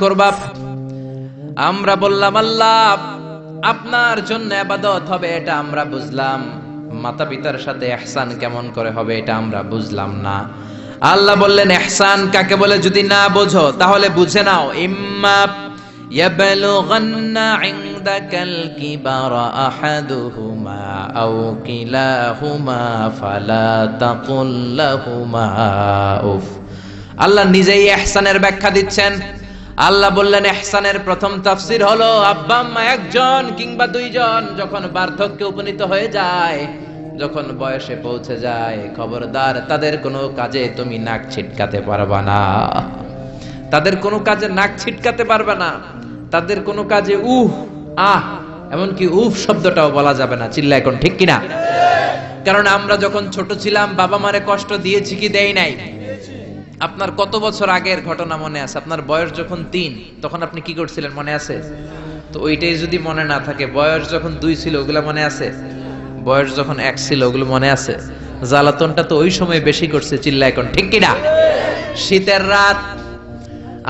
করবা। আমরা বললাম আল্লাহ আপনার জন্য ইবাদত হবে এটা আমরা বুঝলাম, মাতা পিতার সাথে ইহসান কেমন করে হবে এটা আমরা বুঝলাম না। আল্লাহ বললেন ইহসান কাকে বলে যদি না বোঝো তাহলে বুঝে নাও, ইম্মা ইয়াবলুগান্না ইনদাকাল কিবারা আহাদুহুমা আও কিলাহুমা ফালা তাকুল লাহুমা উফ। আল্লাহ নিজেই ইহসানের ব্যাখ্যা দিচ্ছেন। আল্লাহ বললেন ইহসানের প্রথম তাফসীর হলো আব্বা আম্মা একজন কিংবা দুইজন যখন বার্ধক্যে উপনীত হয়ে যায়, যখন বয়সে পৌঁছে যায়, খবরদার তাদের কোনো কাজে তুমি নাক ছিটকাতে পারবা না। তাদের কোনো কাজে নাক ছিটকাতে পারবে না, তাদের কোনো কাজে উহ আহ এমনকি উফ শব্দটাও বলা যাবে না। চিল্লা এখন ঠিক কিনা? কারণ আমরা যখন ছোট ছিলাম বাবা মারে কষ্ট দিয়েছি কি দেই নাই? আপনার কত বছর আগের ঘটনা মনে আছে? আপনার বয়স যখন 3 তখন আপনি কি করছিলেন মনে আছে? তো ওইটাই যদি মনে না থাকে, বয়স যখন 2 ছিল ওগুলা মনে আছে? বয়স যখন 1 ছিল ওগুলো মনে আছে? জ্বালাতনটা তো ওই সময় বেশি করছে। চিল্লা এখন ঠিক কিনা? শীতের রাত,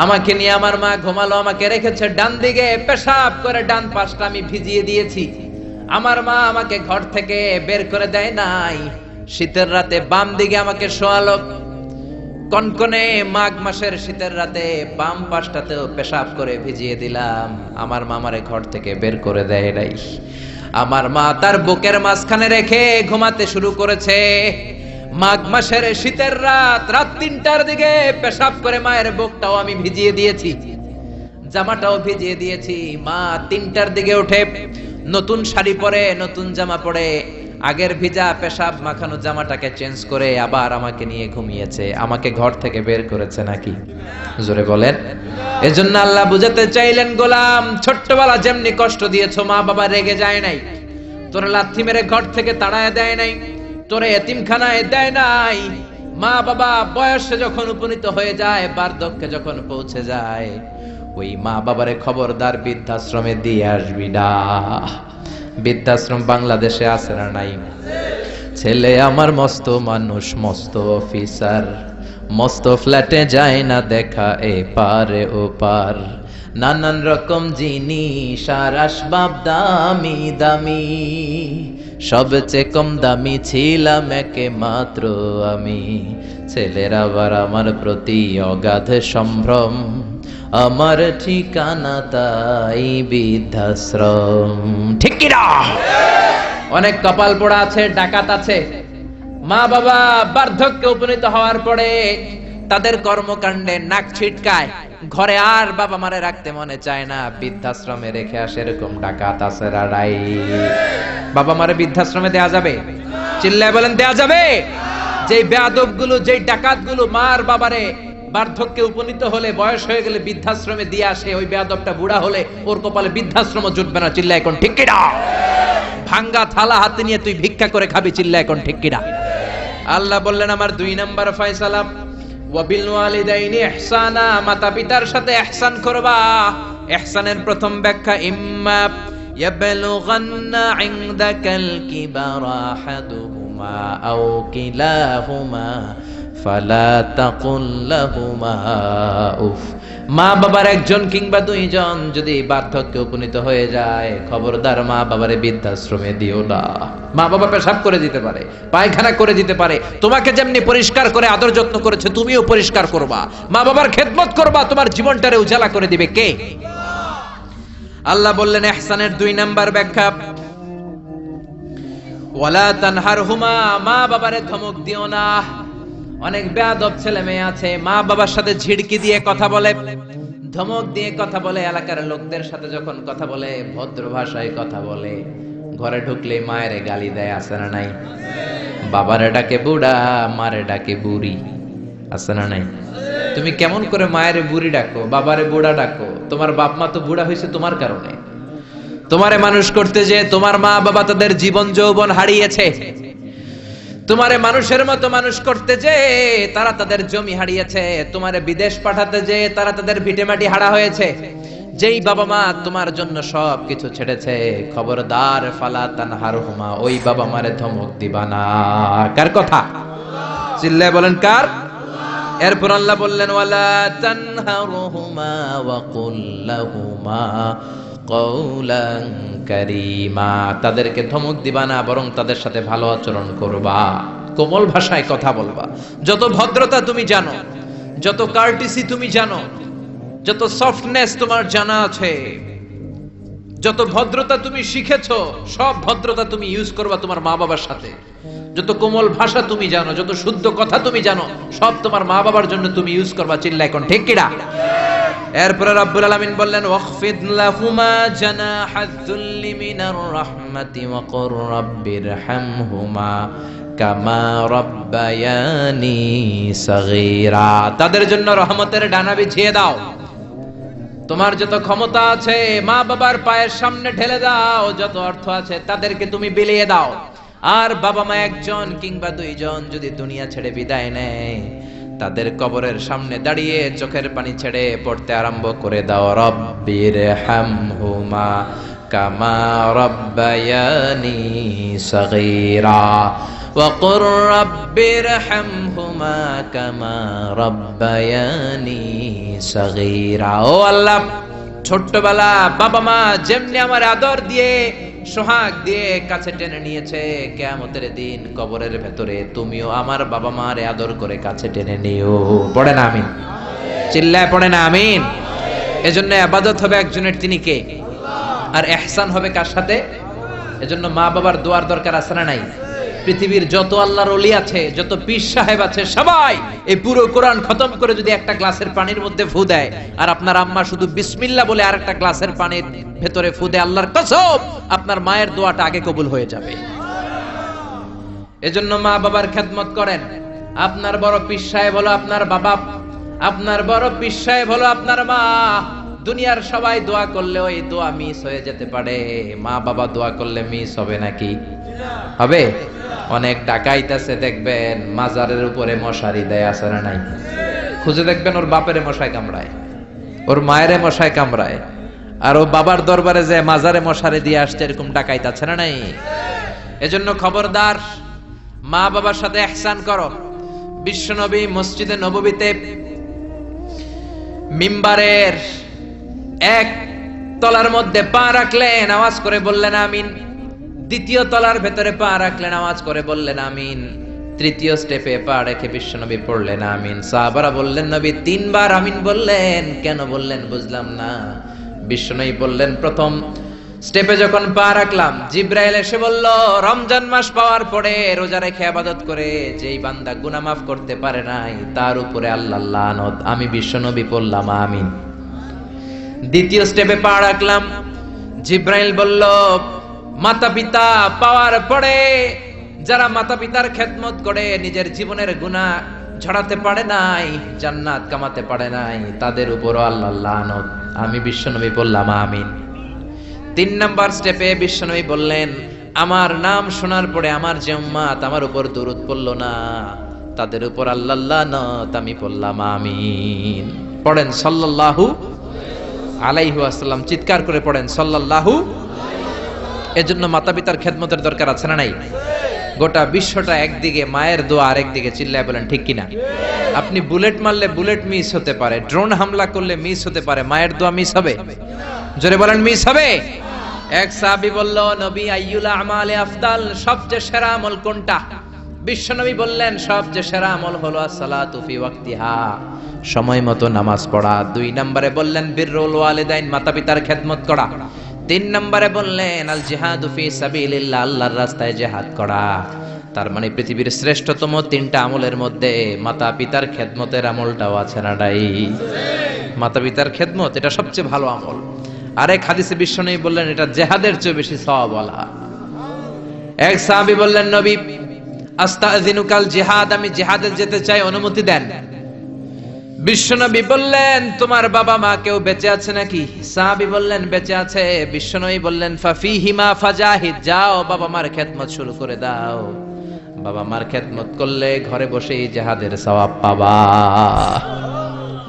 আমাকে নিয়ে আমার মা ঘুমালো, আমাকে রেখেছে ডান দিকে, পেশাব করে ডান পাশটা আমি ভিজিয়ে দিয়েছি। আমার মা আমাকে ঘর থেকে বের করে দেয় নাই, শীতের রাতে বাম দিকে আমাকে শোয়ালো। কনকনে মাঘ মাসের শীতের রাতে বাম পাশটাতেও পেশাব করে ভিজিয়ে দিলাম। আমার মা আমারে ঘর থেকে বের করে দেয় নাই। আমার মা তার বুকের মাঝখানে রেখে ঘুমাতে শুরু করেছে। মাঘ মাসের শীতের রাত, রাত 3টার দিকে পেশাব করে মায়ের বুকটাও আমি ভিজিয়ে দিয়েছি, জামাটাও ভিজিয়ে দিয়েছি। মা 3টার দিকে উঠে নতুন শাড়ি পরে, নতুন জামা পরে, আগের ভিজা পেশাব মাখানো জামাটাকে চেঞ্জ করে আবার আমাকে নিয়ে ঘুমিয়েছে। আমাকে ঘর থেকে বের করেছে নাকি? জোরে বলেন। এজন্য আল্লাহ বুঝাতে চাইলেন, গোলাম ছোট্টবেলা যেমনি কষ্ট দিয়েছো, মা বাবা রেগে যায় নাই, তোরে লাথি মেরে ঘর থেকে তাড়ায় দেয় নাই, তোরে এতিমখানায় দেয় নাই। মা বাবা বয়সে যখন উপনীত হয়ে যায়, বার্ধক্যে যখন পৌঁছে যায়, ওই মা বাবারে খবরদার বৃদ্ধাশ্রমে দিয়ে আসবি না। বৃদ্ধাশ্রম বাংলাদেশে আছে না নাই? ছেলে আমার মস্ত মানুষ, মস্ত অফিসার, মস্ত ফ্ল্যাটে যায় না দেখা এ পারে ও পার, নানান রকম জিনিস আর আসবাব দামি দামি, সবচেয়ে কম দামি ছিলাম একে মাত্র আমি। ছেলের আবার আমার প্রতি অগাধ সম্ভ্রম, আমার ঠিকানা তাই বৃদ্ধাশ্রম। ঠিক কিনা? অনেক কপাল পোড়া আছে, ডাকাত আছে। মা বাবা বার্ধক্যে উপনীত হওয়ার পরে তাদের কর্মকাণ্ডে নাক ছিটকায়, ঘরে আর বাবা মারে রাখতে মনে চায় না, বৃদ্ধাশ্রমে রেখে আসে। এরকম ডাকাত আছে রাড়াই। বাবা মারে বৃদ্ধাশ্রমে দেয়া যাবে? চিল্লায় বলেন দেয়া যাবে? যেই বেয়াদব গুলো, যেই ডাকাত গুলো মার বাবারে বার্ধক্যে উপনীত হলে, বয়স হয়ে গেলে বৃদ্ধাশ্রমে দিয়ে আসে, ওই বেয়াদবটা বুড়া হলে ওর কপালে বৃদ্ধাশ্রম জুটবে না। চিল্লা এখন ঠিক কিনা? ভাঙ্গা থালা হাতে নিয়ে তুই ভিক্ষা করে খাবি। চিল্লা এখন ঠিক কিনা? আল্লাহ বললেন আমার 2 নাম্বার ফয়সালা, ওয়াবিল ওয়ালিদাইনি ইহসানা, মাতা পিতার সাথে ইহসান করবা। ইহসানের প্রথম ব্যাখ্যা, ইম্মা ইয়াবলুগান্না ইনদাকাল কিবারা আহাদুহুমা আও কিলাহুমা ফালা তাকুল লাহুমা উফ। মা বাবার একজন কিংবা দুইজন যদি বার্ধক্যে উপনীত হয়ে যায়, খবরদার মা বাবারে বৃদ্ধাশ্রমে দিও না। মা বাবা পেশাব করে দিতে পারে, পায়খানা করে দিতে পারে, তোমাকে যেমনি পরিষ্কার করে আদর যত্ন করেছে তুমিও পরিষ্কার করবা, মা বাবার খেদমত করবা, তোমার জীবনটারে উজালা করে দিবে কে? আল্লাহ বললেন ইহসানের 2 নাম্বার ব্যাখ্যা, ওয়ালা তানহারহুমা, মা বাবারে ধমক দিও না। অনেক বেয়াদব ছেলে মেয়ে আছে, মা বাবার সাথে ঝিড়কি দিয়ে কথা বলে, ধমক দিয়ে কথা বলে, এলাকার লোকদের সাথে যখন কথা বলে ভদ্র ভাষায় কথা বলে, ঘরে ঢুকলে মায়ের গালি দেয়। আছে না নাই? বাবারে ডাকে বুড়া, মারে ডাকে বুড়ি। আছে না নাই? তুমি কেমন করে মায়ের বুড়ি ডাকো, বাবারে বুড়া ডাকো? তোমার বাপ মা তো বুড়া হয়েছে তোমার কারণে। তোমারে মানুষ করতে যে তোমার মা বাবা তাদের জীবন যৌবন হারিয়েছে, তোমারে মানুষের মতো মানুষ করতে যে তারা তাদের জমি হারিয়েছে, তোমারে বিদেশ পাঠাতে যে তারা তাদের ভিটেমাটি হারা হয়েছে। যেই বাবা মা তোমার জন্য সব কিছু ছেড়েছে, খবরদার ফালা তানহারহুমা, ওই বাবা মারে ধমক দিবা না। কার কথা? চিল্লায় বলেন কার? এরপর আল্লাহ বললেন ওয়ালা তানহারহুমা ওয়া কুল লাহুমা কওলান কারীমা, তাদেরকে ধমক দিবা না, বরং তাদের সাথে ভালো আচরণ করবা, কোমল ভাষায় কথা বলবা। যত ভদ্রতা তুমি জানো, যত কার্টিসি তুমি জানো, যত সফটনেস তোমার জানা আছে, যত ভদ্রতা তুমি শিখেছো, সব ভদ্রতা তুমি ইউজ করবা তোমার মা বাবার সাথে। যত কোমল ভাষা তুমি জানো, যত শুদ্ধ কথা তুমি জানো, সব তোমার মা বাবার জন্য তুমি ইউজ করবা। চিল্লায় কোন ঠিক কিনা? এরপরে রব্বুল আলামিন বললেন ওয়াখফিদ লাহুমা জানাহায যুল্লি মিনার রাহমাতি ওয়া কুর রাব্বিরহামহুমা কামা রাব্বায়ানি সাগীরা, তাদের জন্য রহমতের ডানা বিছিয়ে দাও। তোমার যত ক্ষমতা আছে মা বাবার পায়ের সামনে ঢেলে দাও, যত অর্থ আছে তাদেরকে তুমি বিলিয়ে দাও। আর বাবা মা একজন কিংবা দুইজন যদি দুনিয়া ছেড়ে বিদায় নেয়, তাদের কবরের সামনে দাঁড়িয়ে চোখের পানি ছেড়ে পড়তে আরম্ভ করে দাও রব্বিরহামহুমা কামা রাব্বায়ানি সাগীরা ওয়া কুর রাব্বিরহামহুমা কামা রাব্বায়ানি সাগীরা। ও আল্লাহ, ছোট্টবেলা বাবা মা যেমনি আমার আদর দিয়ে সোহাগ দিয়ে কাছে টেনে নিয়েছে, কিয়ামতের দিন কবরের ভেতরে তুমিও আমার বাবা মারে আদর করে কাছে টেনে নিও। পড়ে না আমিন? চিল্লায় পড়ে না আমিন? এজন্য ইবাদত হবে একজনের, তিনি কে? আর ইহসান হবে কার সাথে? এজন্য মা বাবার দোয়ার দরকার আছে না নাই? পৃথিবীর যত আল্লাহর ওলি আছে, যত পীর সাহেব আছে, সবাই এই পুরো কোরআন খতম করে যদি একটা গ্লাসের পানির মধ্যে ফু দেয়, আর আপনার আম্মা শুধু বিসমিল্লাহ বলে আরেকটা গ্লাসের পানির ভেতরে ফু দেয়, আল্লাহর কসম আপনার মায়ের দোয়াটা আগে কবুল হয়ে যাবে। এজন্য মা বাবার খেদমত করেন। আপনার বড় পীর সাহেব হলো আপনার বাবা, আপনার বড় পীর সাহেব হলো আপনার মা। দুনিয়ার সবাই দোয়া করলে ওই দোয়া মিস হয়ে যেতে পারে, মা বাবা দোয়া করলে মিস হবে নাকি? হবে। অনেক ডাকাইত আছে দেখবেন মাজারের উপরে মশারি দেয়, আছে না নাই? খুঁজে দেখবেন ওর বাপেরে মশায় কামড়ায়, ওর মায়েরে মশায় কামড়ায়, আর ও বাবার দরবারে যে মাজারে মশারি দিয়ে আসছে, এরকম ডাকাইত আছে না নাই? এজন্য খবরদার, মা বাবার সাথে ইহসান করো। বিশ্বনবী মসজিদে নববীতে মিম্বারের এক তলার মধ্যে পা রাখলেন, আওয়াজ করে বললেন আমিন। দ্বিতীয় তলার ভেতরে পা রাখলেন, আওয়াজ করে বললেন আমিন। তৃতীয় স্টেপে পা রেখে বিশ্বনবী পড়লেন আমিন। সাহাবারা বললেন নবী তিনবার আমিন বললেন, কেন বললেন বুঝলাম না। বিশ্বনবী বললেন প্রথম স্টেপে যখন পা রাখলাম, জিব্রাইল এসে বলল রমজান মাস পাওয়ার পরে রোজা রেখে ইবাদত করে যেই বান্দা গুনাহ মাফ করতে পারে নাই, তার উপরে আল্লাহর লানত। আমি বিশ্বনবী পড়লাম আমিন। দ্বিতীয় স্টেপে পা রাখলাম, জিব্রাইল বলল মাতা পিতা পাওয়ার পরে যারা মাতা পিতার খেদমত করে নিজের জীবনের গুনাহ ঝরাতে পারে নাই, জান্নাত কামাতে পারে নাই, তাদের উপরও আল্লাহর লানত। আমি বিশ্বনবী বললাম আমিন। তিন নাম্বার স্টেপে বিশ্বনবী বললেন আমার নাম শোনার পরে আমার যে উম্মত আমার উপর দরুদ পড়ল না, তাদের উপর আল্লাহর লানত। আমি বললাম আমিন। পড়েন সাল্লাল্লাহু আলাইহি ওয়াসাল্লাম, চিৎকার করে পড়েন সাল্লাল্লাহু। এজন্য মাতা পিতার খেদমতের দরকার আছে না নাই? গোটা বিশ্বটা একদিকে, মায়ের দোয়া আরেকদিকে। চিল্লায় বলেন ঠিক কিনা? আপনি বুলেট মারলে বুলেট মিস হতে পারে, ড্রোন হামলা করলে মিস হতে পারে, মায়ের দোয়া মিস হবে? জোরে বলেন মিস হবে? এক সাহাবী বলল নবী আইয়ুল আমালে আফদাল, সবচেয়ে সেরা আমল কোনটা? বিশ্বনবী বললেন সবচেয়ে সেরা আমল হলো আসসালাতু ফি ওয়াক্তিহা, সময় মতো নামাজ পড়া। দুই নম্বরে বললেন বিররুল ওয়ালিদাইন, মাতা পিতার খেদমত করা। তিন নম্বরে বললেন আল জিহাদু ফি সাবিলিল্লাহ, আল্লাহর রাস্তায় জিহাদ করা। তার মানে পৃথিবীর শ্রেষ্ঠতম তিনটা আমলের মধ্যে মাতা পিতার খেদমতের আমলটাও আছে না নাই? মাতা পিতার খেদমত এটা সবচেয়ে ভালো আমল। আরেক হাদিসে বিশ্বনবী বললেন এটা জিহাদের চেয়ে বেশি সওয়াবওয়ালা। এক সাহাবী বললেন নবী আস্তাযিনুকাল জিহাদ, আমি জিহাদে যেতে চাই, অনুমতি দেন। বিশ্বনবী বললেন তোমার বাবা মা কেউ বেঁচে আছে নাকি? সাহাবী বললেন বেঁচে আছে। বিশ্বনবী বললেন ফাফিহিমা ফাজাহিদ, যাও বাবা মার খেদমত শুরু করে দাও। বাবা মার খেদমত করলে ঘরে বসেই জিহাদের সওয়াব পাবা,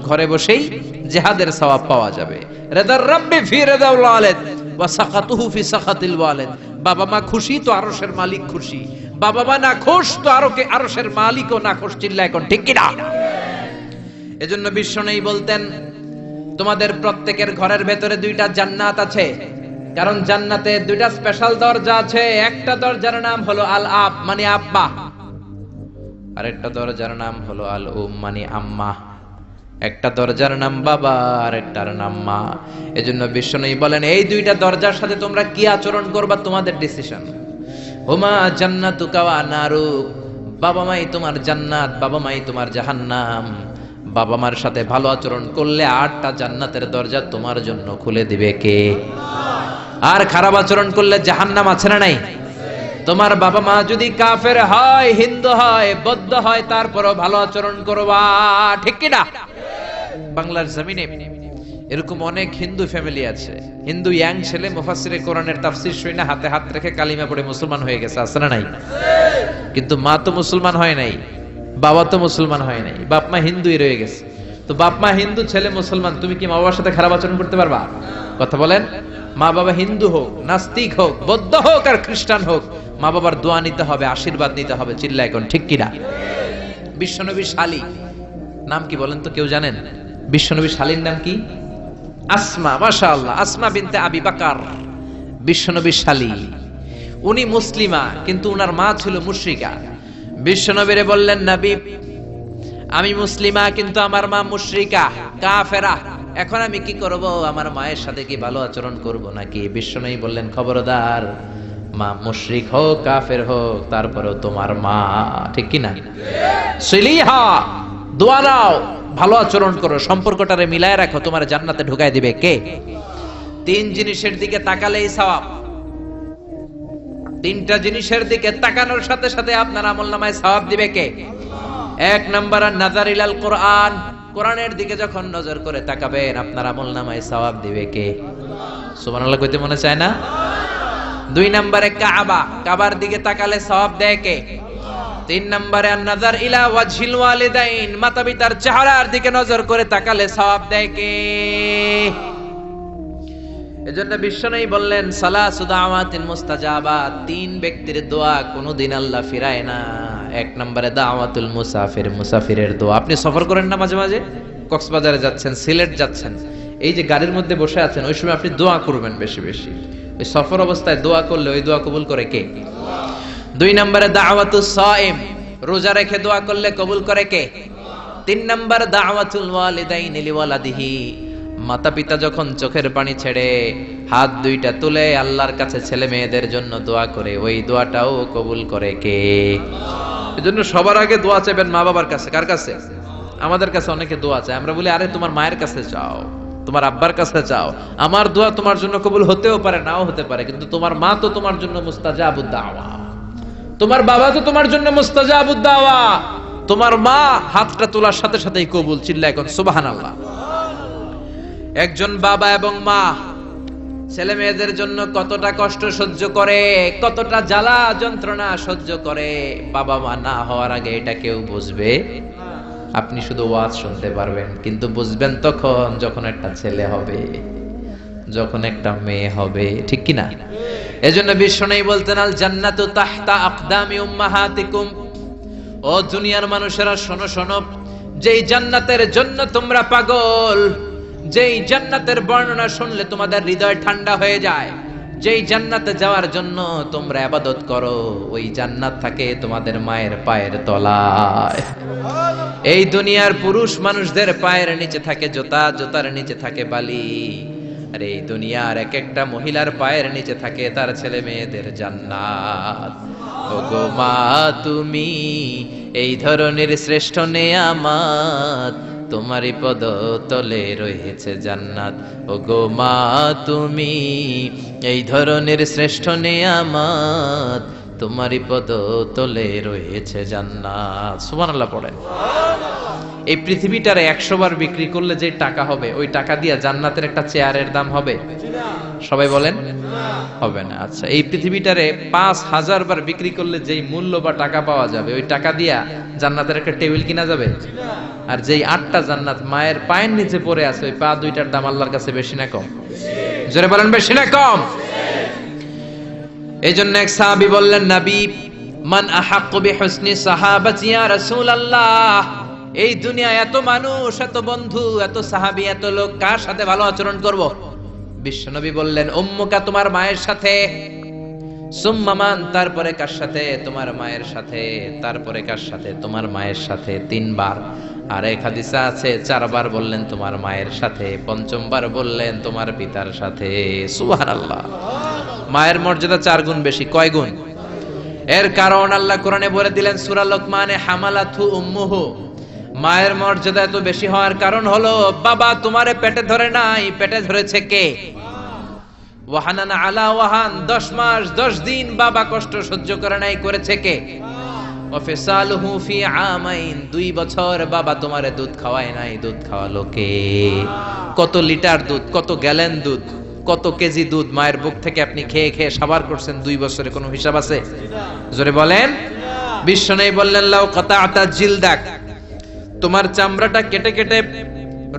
ঘরে বসেই জিহাদের সওয়াব পাওয়া যাবে। রিদার রাব্বি ফি রিদাল ওয়ালিদ ওয়া সাখাতুহু ফি সাখাতিল ওয়ালিদ, বাবা মা খুশি তো আরশের মালিক খুশি, বাবা মা না খুশ তো আরশের মালিকও না খুশ। চিল্লায় কোন ঠিক কিনা? এজন্য বিশ্বনবী বলতেন, তোমাদের প্রত্যেকের ঘরের ভেতরে দুইটা জান্নাত আছে, কারণ জান্নাতে দুইটা স্পেশাল দরজা আছে। একটা দরজার নাম হলো আল আব মানে আব্বা, আরেকটা দরজার নাম হলো আল উম মানে আম্মা। একটা দরজার নাম বাবা, আর একটার নাম মা। এজন্য বিশ্বনবী বলেন, এই দুইটা দরজার সাথে তোমরা কি আচরণ করবা তোমাদের ডিসিশন। হুমা জান্নাতুকা ওয়া নারুক, বাবা মাই তোমার জান্নাত, বাবা মাই তোমার জাহান্নাম। বাবা মার সাথে ভালো আচরণ করলে 8টা জান্নাতের দরজা তোমার জন্য খুলে দিবে কে? আর খারাপ আচরণ করলে জাহান্নাম আছে না নাই? তোমার বাবা মা যদি কাফের হয়, হিন্দু হয়, বৌদ্ধ হয়, তারপরও ভালো আচরণ করবা, ঠিক কি না? বাংলার জমিনে এরকম অনেক হিন্দু ফ্যামিলি আছে, হিন্দু ইয়াং ছেলে মুফাসসিরে কোরআনের তাফসীর শুনে হাতে হাত রেখে কালিমা পড়ে মুসলমান হয়ে গেছে, আছে না নাই? কিন্তু মা তো মুসলমান হয় নাই, বাবা তো মুসলমান হয় নাই, বাপ মা হিন্দুই রয়ে গেছে। তো বাপ মা হিন্দু, ছেলে মুসলমান, তুমি কি মা বাবার সাথে খারাপ আচরণ করতে পারবা? কথা বলেন। মা বাবা হিন্দু হোক, নাস্তিক হোক, বৌদ্ধ হোক আর খ্রিস্টান হোক, মা বাবার দোয়া নিতে হবে, আশীর্বাদ নিতে হবে। চিল্লা এখন ঠিক কিনা? বিশ্বনবীর শালী নাম কি বলেন তো, কেউ জানেন? বিশ্বনবীর শালীর নাম কি? আসমা। মাশাআল্লাহ, আসমা বিনতে আবি বকর বিশ্বনবীর শালী। উনি মুসলিমা, কিন্তু উনার মা ছিল মুশরিকা। বিশ্বনবীরে বললেন, নবী আমি মুসলিমা কিন্তু আমার মা মুশরিকা, কাফেরা, এখন আমি কি করব? আমার মায়ের সাথে কি ভালো আচরণ করব নাকি? বিশ্বনবী বললেন, খবরদার, মা মুশরিক হোক, কাফের হোক, তারপরেও তোমার মা, ঠিক কি না? সিলিহা, দোয়া নাও, ভালো আচরণ করো, সম্পর্কটারে মিলায় রাখো, তোমার জান্নাতে ঢুকায় দিবে কে? 3 জিনিসের দিকে তাকালেই সওয়াব। 3টা জিনিসের দিকে তাকানোর সাথে সাথে আপনার আমলনামায় সওয়াব দিবে কে? 1 নাম্বার নাযার ইলাল কোরআন, কোরআনের দিকে যখন নজর করে তাকাবেন আপনার আমলনামায় সওয়াব দিবে কে? সুবহানাল্লাহ কইতে মনে চায় না? 2 নম্বরে কাবা, কাবার দিকে তাকালে সওয়াব দেয় কে? 3 নম্বরে নাযার ইলা ওয়াজহিল ওয়ালিদাইন, মাতা পিতার চেহারার দিকে নজর করে তাকালে সওয়াব দেয় কে? এজন্য বিশ্বনবী বললেন, সালাসু দাওয়াতিন মুস্তাজাবাত, 3 ব্যক্তির দোয়া কোনদিন আল্লাহ ফিরায় না। 1 নম্বরে দাওয়াতুল মুসাফির, মুসাফিরের দোয়া। আপনি সফর করেন না মাঝে মাঝে? কক্সবাজারে যাচ্ছেন, সিলেট যাচ্ছেন, এই যে গাড়ির মধ্যে বসে আছেন, ওই সময় আপনি দোয়া করবেন বেশি বেশি। ওই সফর অবস্থায় দোয়া করলে ওই দোয়া কবুল করে কে? 2 নম্বরে দাওয়াতুস সাইম, রোজা রেখে দোয়া করলে কবুল করে কে? 3 নম্বর দাওয়াতুল ওয়ালিদাইনি লিওয়ালাদিহি, মাতা পিতা যখন চোখের পানি ছেড়ে হাত 2টা তুলে আল্লাহর কাছে ছেলে মেয়েদের জন্য দোয়া করে, ওই দোয়াটাও কবুল করে কে? এজন্য সবার আগে দোয়া চাইবেন মা বাবার কাছে। কার কাছে? আমাদের কাছে অনেকে দোয়া চায়, আমরা বলি, আরে তোমার মায়ের কাছে চাও, তোমার আব্বার কাছে চাও। আমার দোয়া তোমার জন্য কবুল হতেও পারে, নাও হতে পারে, কিন্তু তোমার মা তো তোমার জন্য মুস্তাজাবুদ দাওয়া, তোমার বাবা তো তোমার জন্য মুস্তাজাবুদ দাওয়া। তোমার মা হাতটা তোলার সাথে সাথেই কবুল। চিল্লা এখন সুবহানাল্লাহ। একজন বাবা এবং মা ছেলে মেয়েদের জন্য কতটা কষ্ট সহ্য করে, কতটা জ্বালা যন্ত্রণা সহ্য করে, বাবা মা না হওয়ার আগে এটা কেউ বুঝবে? আপনি শুধু ওয়াজ শুনতে পারবেন, কিন্তু বুঝবেন তখন যখন একটা ছেলে হবে, যখন একটা মেয়ে হবে, ঠিক কি না? এজন্য বিশ্বনবী বলতেন, আল জান্নাতু তাহতা আকদামি উম্মাহাতিকুম, ও দুনিয়ার মানুষেরা শোনো শোনো, যেই জান্নাতের জন্য তোমরা পাগল, যেই জান্নাতের বর্ণনা শুনলে তোমাদের হৃদয় ঠান্ডা হয়ে যায়, যেই জান্নাতে যাওয়ার জন্য তোমরা ইবাদত করো, ওই জান্নাত থাকে তোমাদের মায়ের পায়ের তলায়। এই দুনিয়ার পুরুষ মানুষদের পায়ের নিচে থাকে জুতা, জুতার নিচে থাকে বালি, আর এই দুনিয়ার এক একটা মহিলার পায়ের নিচে থাকে তার ছেলে মেয়েদের জান্নাত। ওগো মা তুমি এই ধরনের শ্রেষ্ঠ নেয়ামত, তোমারই পদ তলে রয়েছে জান্নাত। ওগো মা তুমি এই ধরনের শ্রেষ্ঠ নেয়ামত, তোমারই পদ তলে রয়েছে জান্নাত। সুবহানাল্লাহ পড়েন। এই পৃথিবীটারে 100 বার বিক্রি করলে যে টাকা হবে, ওই টাকা দিয়ে জান্নাতের একটা চেয়ারের দাম হবে? সবাই বলেন হবে না। আচ্ছা, এই পৃথিবীটারে 5000 বার বিক্রি করলে যেই মূল্য বা টাকা পাওয়া যাবে, ওই টাকা দিয়া জান্নাতের একটা টেবিল কিনা যাবে? আর যেই 8টা জান্নাত মায়ের পায়ের নিচে পড়ে আছে, ওই পা 2টার দাম আল্লাহর কাছে বেশি না কম? জোরে বলেন, বেশি না কম? এই জন্য এক সাহাবী বললেন, নবী মান আহাক্কু বিহুসনি সাহাবাতি ইয়া রাসূলুল্লাহ, এই দুনিয়ায় এত মানুষ, এত বন্ধু, এত সাহাবী, এত লোক, কার সাথে ভালো আচরণ করব? বিশ্বনবী বললেন উম্মুকা, তোমার মায়ের সাথে। সুম্মা মান, তারপরে কার সাথে? তোমার মায়ের সাথে। তারপরে কার সাথে? তোমার মায়ের সাথে। 3 বার। আর এক হাদিসে আছে 4 বার বললেন তোমার মায়ের সাথে, 5বার বললেন তোমার পিতার সাথে। সুবহানাল্লাহ। মায়ের মর্যাদা 4 গুণ বেশি। কয় গুণ? এর কারণ আল্লাহ কোরআনে বলে দিলেন সূরা লোকমানে, হামালাতহু উম্মুহু। মায়ের মর্যাদা এত বেশি হওয়ার কারণ হলো বাবা তোমারে পেটে ধরে নাই, পেটে ধরেছে কে? ওয়াহানান আলা ওয়াহান, 10 মাস 10 দিন বাবা কষ্ট সহ্য করে নাই, করেছে কে? ওয়াফিসালুহু ফি আমাইন, 2 বছর বাবা তোমারে দুধ খাওয়ায় নাই, দুধ খাওয়ালো কে? কত লিটার দুধ, কত গ্যালন দুধ, কত কেজি দুধ মায়ের বুক থেকে আপনি খেয়ে খেয়ে সাবার করছেন 2 বছরে, কোনো হিসাব আছে? জোরে বলেন। বিশ্বনবী বললেন লাউ কাতাআতা জিলদাক, তোমার চামড়াটা কেটে কেটে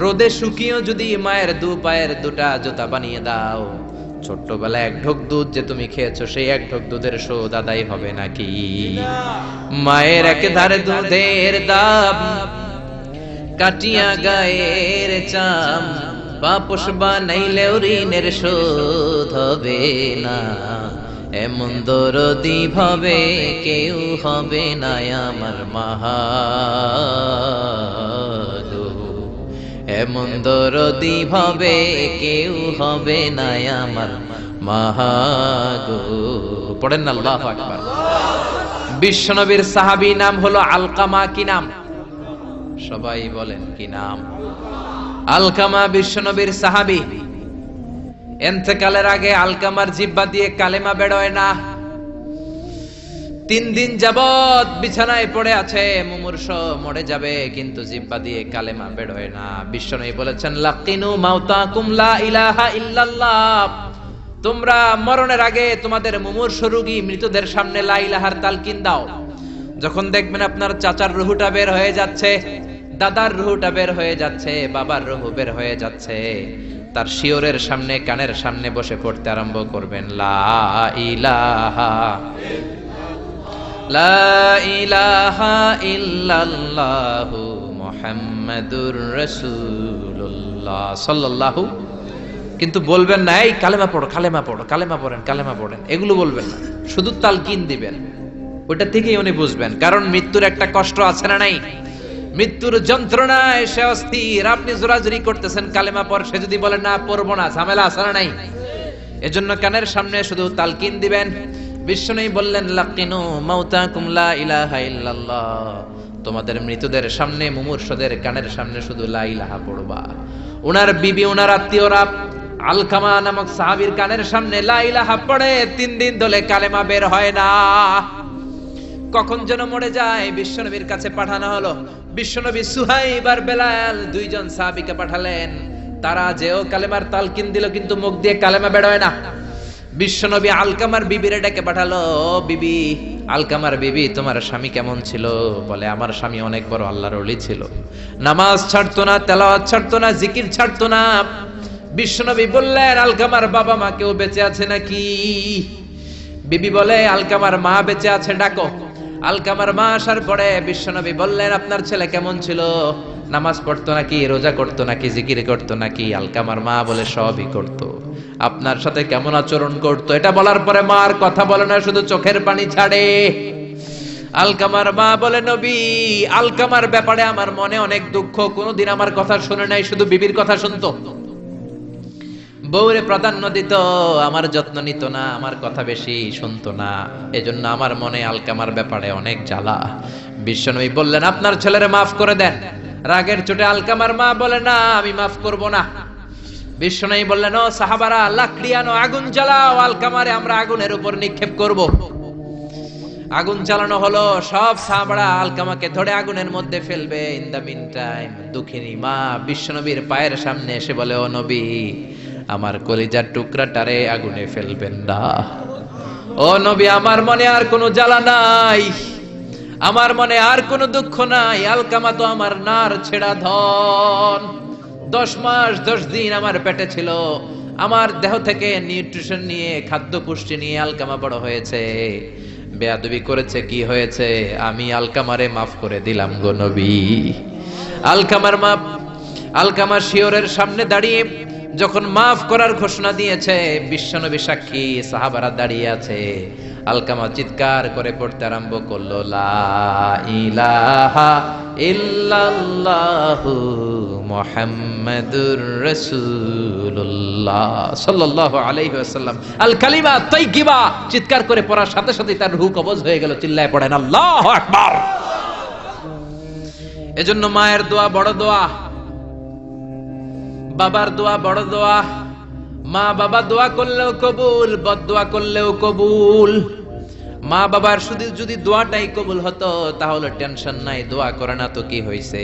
রোদে শুকিয়েও যদি মায়ের 2 পায়ের 2টা জুতা বানিয়ে দাও, ছোট্টবেলায় 1 ঢোক দুধ যে তুমি খেয়েছো, সেই 1 ঢোক দুধের শোধ আদায় হবে নাকি? মায়ের একেধারে দুধের দাম, কাটিয়া গায়ের চাম, বাপস বানাইলেও ঋণের শোধ হবে না। এমন দরদি ভাবে কেউ হবে না আমার মাহাগো, এমন দরদি ভাবে কেউ হবে না আমার মাহাগো। পড়েন না আল্লাহু আকবার। বিশ্বনবীর সাহাবী নাম হলো আলকামা। কি নাম? সবাই বলেন কি নাম? আলকামা বিশ্বনবীর সাহাবী। ইন্তেকালের আগে আলকামার জিহ্বা দিয়ে কালেমা বেরোয় না। 3 দিন যাবত বিছানায় পড়ে আছে, মুমূর্ষ, মরে যাবে, কিন্তু জিহ্বা দিয়ে কালেমা বেরোয় না। বিশ্বনবী বলেছেন লাকিনু মাউতাকুম লা ইলাহা ইল্লাল্লাহ, তোমরা মরণের আগে তোমাদের মুমূর্ষ রোগী মৃতদের সামনে লা ইলাহার তালকিন দাও। যখন দেখবেন আপনার চাচার রুহুটা বের হয়ে যাচ্ছে, দাদার রুহুটা বের হয়ে যাচ্ছে, বাবার রুহু বের হয়ে যাচ্ছে, তার শিওরের সামনে, কানের সামনে বসে পড়তে আরম্ভ করবেন লা ইলাহা লা ইলাহা ইল্লাল্লাহু মুহাম্মাদুর রাসূলুল্লাহ সাল্লাল্লাহু। কিন্তু বলবেন না এই কালেমা পড়ো, কালেমা পড়ো, কালেমা পড়েন, কালেমা পড়েন, এগুলো বলবেন না, শুধু তালকিন দিবেন। ওটা থেকেই উনি বুঝবেন, কারণ মৃত্যুর একটা কষ্ট আছে না নাই? মৃত্যুর যন্ত্রণায় সে অস্থির, আপনি জোরাজুরি করতেছেন কালেমা পড়, সে যদি বলে না পড়বো না, ঝামেলা আছে না নাই? এজন্য কানের সামনে শুধু তালকিন দিবেন। বিশ্বনবী বললেন লাকিনু মাউতাকুম লা ইলাহা ইল্লাল্লাহ, তোমাদের মৃতদের সামনে, মুমূর্ষদের কানের সামনে শুধু লা ইলাহা পড়বা। ওনার বিবি, ওনার আত্মীয়রা আলকামা নামক সাহাবীর কানের সামনে লা ইলাহা পড়ে, 3 দিন ধরে কালেমা বের হয় না। কখন যেন মরে যায়, বিশ্বনবীর কাছে পাঠানো হলো। বিশ্বনবী সুহাইব আর বেলাল 2 জন সাহাবীকে পাঠালেন, তারা যেও কালেমার তালকিন দিল, কিন্তু মুখ দিয়ে কালেমা বের হয় না। বিশ্বনবী আলকামার বিবিরে ডেকে পাঠালো, বিবি, আলকামার বিবি, তোমার স্বামী কেমন ছিল? বলে আমার স্বামী অনেক বড় আল্লাহর ওলি ছিল, নামাজ ছাড়তো না, তেলাওয়াত ছাড়তো না, জিকির ছাড়তো না। বিশ্বনবী বললেন আলকামার বাবা মা কেউ বেঁচে আছে নাকি? বিবি বলে আলকামার মা বেঁচে আছে, ডাকো। আলকামার মা আসার পরে বিশ্বনবী বললেন আপনার ছেলে কেমন ছিল? নামাজ পড়তো নাকি, রোজা করতো নাকি, জিকির করতো নাকি? আলকামার মা বলে সবই করতো। আপনার সাথে কেমন আচরণ করতো? এটা বলার পরে মা আর কথা বলে না, শুধু চোখের পানি ছাড়ে। আলকামার মা বলে নবী, আলকামার ব্যাপারে আমার মনে অনেক দুঃখ, কোনোদিন আমার কথা শুনে নাই, শুধু বিবির কথা শুনতো, বউরে প্রাধান্য দিত, আমার যত্ন নিত না, আমার কথা বেশি শুনতো না, এজন্য আমার মনে আলকামার ব্যাপারে অনেক জ্বালা। বিশ্বনবী বললেন আপনার ছেলেরে মাফ করে দেন। রাগের চোটে আলকামার মা বলে না, আমি মাফ করব না। বিশ্বনবী বললেন ও সাহাবারা, লাকড়ি আনো, আগুন জ্বালাও, আলকামারে আমরা আগুনের উপর নিক্ষেপ করব। আগুন জ্বালানো হলো, সব সাহাবারা আলকামাকে ধরে আগুনের মধ্যে ফেলবে। ইন দা মিন টাইম দুঃখিনী মা বিশ্বনবীর পায়ের সামনে এসে বলে ও নবী, আমার কলিজার টুকরাটারে আগুনে ফেলবেন না। ও নবী, আমার মনে আর কোনো জ্বালা নাই, আমার মনে আর কোনো দুঃখ নাই, আলকামা তো আমার নার ছেড়া ধন। 10 মাস 10 দিন আমার পেটে ছিল, আমার দেহ থেকে নিউট্রিশন নিয়ে, খাদ্য পুষ্টি নিয়ে আলকামা বড় হয়েছে। বেয়াদবি করেছে, কি হয়েছে? আমি আলকামারে মাফ করে দিলাম গো নবী। আলকামার মা আলকামা শিওরের সামনে দাঁড়িয়ে যখন মাফ করার ঘোষণা দিয়েছে, বিশ্বনবী সাক্ষী, সাহাবারা দাঁড়িয়ে আছে, আলকামা চিৎকার করে পড়তে আরম্ভ করলো, লা ইলাহা ইল্লাল্লাহু মুহাম্মাদুর রাসূলুল্লাহ সাল্লাল্লাহু আলাইহি ওয়াসাল্লাম। আল কালিমা তাইয়্যিবা চিৎকার করে পড়ার সাথে সাথে তার রূহ কবজ হয়ে গেল। চিল্লায় পড়েন আল্লাহু আকবার। এজন্য মায়ের দোয়া বড় দোয়া, বাবার দোয়া বড় দোয়া। মা বাবা দোয়া করলেও কবুল, বদদোয়া করলেও কবুল। মা বাবার শুধু যদি দোয়াটাই কবুল হতো তাহলে টেনশন নাই, দোয়া করে না তো কি হয়েছে।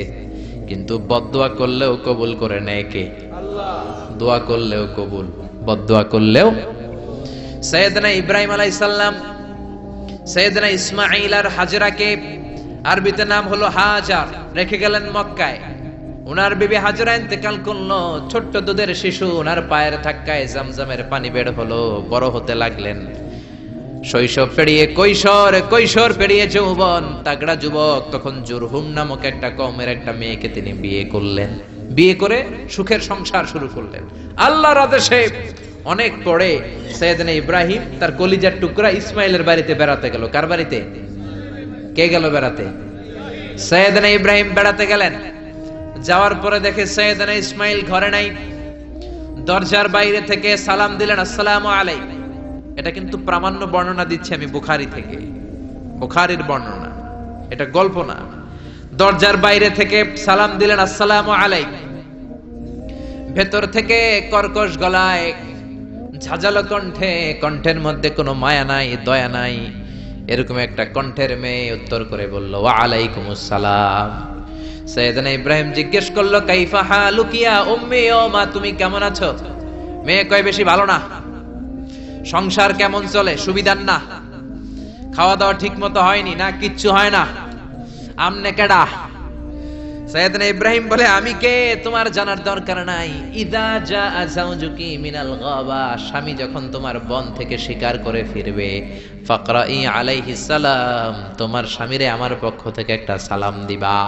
কিন্তু বদদোয়া করলেও কবুল করে নেয় কে? আল্লাহ। দোয়া করলেও কবুল, বদদোয়া করলেও। সাইয়েদনা ইব্রাহিম আলাইহিস সালাম সাইয়েদনা ইসমাঈল আর হাজরাকে, আরবিতে নাম হলো হাজার, রেখে গেলেন মক্কায়। উনার বিবি হাজরা ইন্তেকাল করলো, ছোট্ট দুধের শিশু উনার পায়ের ধাক্কায় জামজামের পানি বের হলো, বড় হতে লাগলেন। শৈশব পেরিয়ে কৈশোর, কৈশোর পেরিয়ে যৌবন, তাগড়া যুবক। তখন জুরহুম নামক একটা কওমের একটা মেয়েকে তিনি বিয়ে করলেন। বিয়ে করে সুখের সংসার শুরু করলেন আল্লাহর আদেশে। অনেক পরে সাইয়েদনা ইব্রাহিম তার কলিজার টুকরা ইসমাইলের বাড়িতে বেড়াতে গেল। কার বাড়িতে? কে গেল বেড়াতে? সাইয়েদনা ইব্রাহিম বেড়াতে গেলেন। যাওয়ার পরে দেখে সাইয়েদনা ইসমাইল ঘরে নাই। দরজার বাইরে থেকে সালাম দিলেন, আসসালামু আলাইকুম। এটা কিন্তু প্রামাণ্য বর্ণনা দিচ্ছি আমি বুখারী থেকে, বুখারীর বর্ণনা, এটা গল্প না। দরজার বাইরে থেকে সালাম দিলেন, আসসালামু আলাইকুম। ভেতর থেকে কর্কশ গলায়, ঝাঁঝালো কণ্ঠে, কণ্ঠের মধ্যে কোনো মায়া নাই, দয়া নাই, এরকম একটা কণ্ঠের মেয়ে উত্তর করে বলল, ওয়া আলাইকুমুস সালাম। সাইয়েদনা ইব্রাহিম জিজ্ঞেস করলো, কাইফা হালুকি ইয়া উম্মি, ও মা তুমি কেমন আছো? মেয়ে কয়, বেশি ভালো না। সংসার কেমন চলে? সুবিধার না। খাওয়া দাওয়া ঠিক মতো হয়নি না, কিচ্ছু হয় না। আমনে কেডা? সাইয়েদনা ইব্রাহিম বলে, আমি কে তোমার জানার দরকার নাই। ইদা জাআ যাওজুকি মিনাল গাবা, স্বামী যখন তোমার বন থেকে শিকার করে ফিরবে, ফাকরাই আলাইহিস সালাম, তোমার স্বামীরে আমার পক্ষ থেকে একটা সালাম দিবা।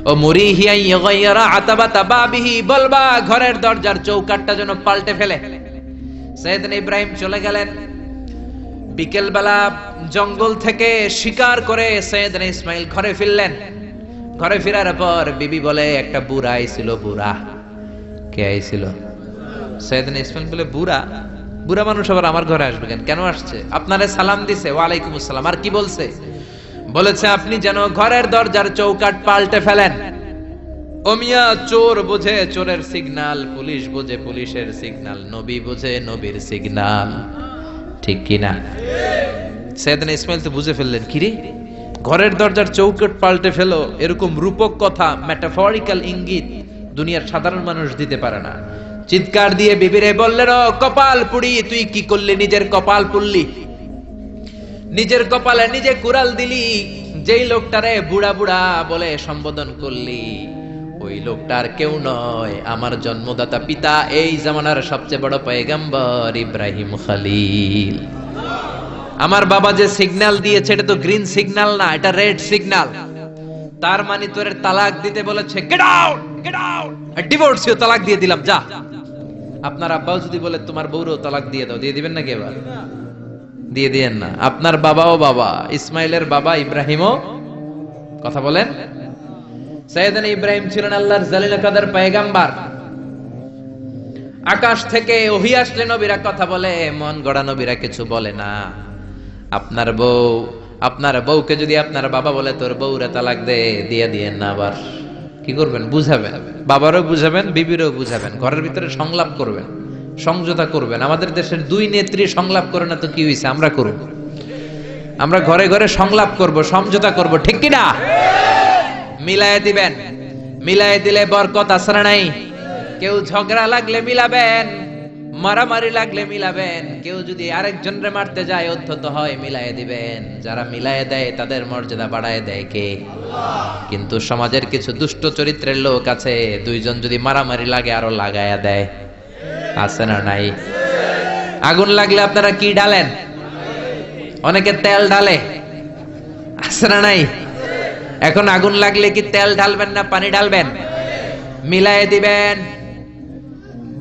ও মুরিহি আন ইয়াগায়্যারা আতাবাতা বাবিহি, বলবা ঘরের দরজার চৌকাঠটা যেন পাল্টে ফেলে। সাইয়েদনা ইব্রাহিম চলে গেলেন। বিকেল বেলা জঙ্গল থেকে শিকার করে সাইয়েদনা ইসমাইল ঘরে ফিরলেন। ঘরে ফেরার পর বিবি বলে, একটা বুড়া আইছিল। বুড়া? কে আইছিল? সাইয়েদনা ইসমাইল বলে, বুড়া? বুড়া মানুষ আবার আমার ঘরে আসবে কেন? কেন আসছে? আপনারে সালাম দিছে। ওয়া আলাইকুমুস সালাম। আর কি বলছে? বলেছে আপনি যেন ঘরের দরজার চৌকাঠ পাল্টে ফেলেন। ও মিয়া, চোর বোঝে চোরের সিগন্যাল, পুলিশ বোঝে পুলিশের সিগন্যাল, নবী বোঝে নবীর সিগন্যাল, ঠিক কিনা? সাইয়েদনা ইসমাইল তো বুঝে ফেললেন, কিরে ঘরের দরজার চৌকাঠ পাল্টে ফেলো, এরকম রূপক কথা, মেটাফরিক্যাল ইঙ্গিত দুনিয়ার সাধারণ মানুষ দিতে পারে না। চিৎকার দিয়ে বিবিরে বললেন, ও কপাল পুড়ি, তুই কি করলি? নিজের কপাল পুড়লি, নিজের কপালে নিজে কুড়াল দিলি। যেই লোকটারে বুড়া বুড়া বলে সম্বোধন করলি, ওই লোকটার কেউ নয়, আমার জন্মদাতা পিতা, এই জামানার সবচেয়ে বড় পয়গম্বর ইব্রাহিম খলিল। আমার বাবা যে সিগন্যাল দিয়েছে এটা তো গ্রিন সিগন্যাল না, এটা রেড সিগন্যাল। তার মানে তোর তালাক দিতে বলেছে, গেট আউট, গেট আউট, ডিভোর্সিও তালাক দিয়ে দিলাম, যা। আপনার আব্বাও যদি বলে তোমার বউরও তালাক দিয়ে দাও, দিয়ে দিবেন নাকি? এবার দিয়ে দিয়েন না। আপনার বাবাও বাবা, ইসমাইলের বাবা ইব্রাহিমও, কথা বলেন। সাইয়েদনা ইব্রাহিম ছিলেন আল্লাহর জালিল কাদের পয়গম্বর। আকাশ থেকে ওহী আসলে নবীরা কথা বলে, মন গড়া নবীরা কিছু বলে না। আপনার বউ, আপনার বউকে যদি আপনার বাবা বলে তোর বউরে তালাক দে, দিয়ে দিয়েন না। আবার কি করবেন? বুঝাবেন, বাবারও বুঝাবেন, বিবিরও বুঝাবেন, ঘরের ভিতরে সংলাপ করবেন, সমঝোতা করবেন। আমাদের দেশের দুই নেত্রী সংলাপ করে না তো কি হয়েছে? আমরা করব, আমরা ঘরে ঘরে সংলাপ করব, সমঝোতা করব, ঠিক কিনা? মিলায়ে দিবেন, মিলায়ে দিলে বরকত আসরা নাই। কেউ ঝগড়া লাগলে মিলাবেন, মারামারি লাগলে মিলাবেন। কেউ যদি আরেকজনরে মারতে যায়, অধ্যত হয়, মিলায়ে দিবেন। যারা মিলায়ে দেয় তাদের মর্যাদা বাড়ায় দেয় কে? আল্লাহ। কিন্তু সমাজের কিছু দুষ্ট চরিত্রের লোক আছে, দুইজন যদি মারামারি লাগে আরো লাগায়া দেয়, আছে না নাই? আগুন লাগলে আপনারা কি ডালেন? অনেকে তেল ঢালে, আছে না নাই? এখন আগুন লাগলে কি তেল ঢালবেন না পানি ঢালবেন? মিলায়ে দিবেন।